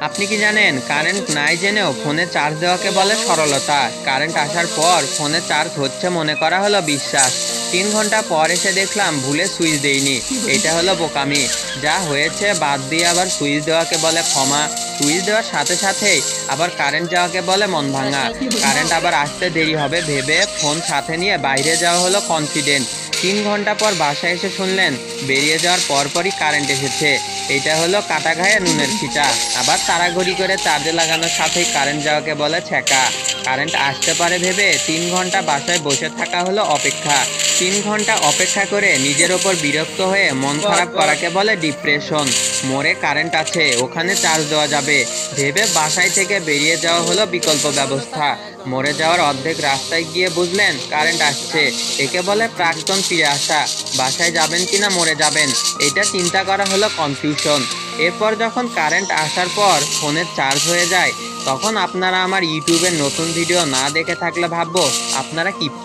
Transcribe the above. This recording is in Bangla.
আপনি কি জানেন কারেন্ট নাই জেনেও ফোনে চার্জ দেওয়াকে বলে সরলতা। কারেন্ট আসার পর ফোনে চার্জ হচ্ছে মনে করা হলো বিশ্বাস। 3 ঘন্টা পর এসে দেখলাম ভুলে সুইচ দেইনি। এটা হলো বোকামি। যা হয়েছে বাদ দিয়ে আবার সুইচ দেওয়াকে বলে ক্ষমা। সুইচ দেওয়ার সাথে সাথেই আবার কারেন্ট যাওয়াকে বলে মন ভাঙা। কারেন্ট আবার আসতে দেরি হবে ভেবে ফোন সাথে নিয়ে বাইরে যাওয়া হলো কনফিডেন্ট। 3 ঘন্টা পর বাসায় এসে শুনলেন বেরিয়ে যাওয়ার পরপরই কারেন্ট এসেছে। এটা হলো কাটা ঘায়ে নুনের ছিটা। আবার তাড়াঘড়ি করে চার্জে লাগানোর সাথেই কারেন্ট যাওয়াকে বলে ছ্যাঁকা। কারেন্ট আসতে পারে ভেবে 3 ঘন্টা বাসায় বসে থাকা হলো অপেক্ষা। 3 ঘন্টা অপেক্ষা করে নিজের ওপর বিরক্ত হয়ে মন খারাপ করাকে বলে ডিপ্রেশন। মোড়ে কারেন্ট আছে, ওখানে চার্জ দেওয়া যাবে ভেবে বাসায় থেকে বেরিয়ে যাওয়া হলো বিকল্প ব্যবস্থা। মরে যাওয়ার অর্ধেক রাস্তায় গিয়ে বুঝলেন কারেন্ট আসছে। একে বলে প্রাক্তন ফিরে আসা। বাসায় যাবেন কিনা মরে যাবেন, এটা চিন্তা করা হলো কনফিউশন। এরপর যখন কারেন্ট আসার পর ফোনের চার্জ হয়ে যায়, তখন আপনারা আমার ইউটিউবের নতুন ভিডিও না দেখে থাকলে ভাববো আপনারা কিপটে।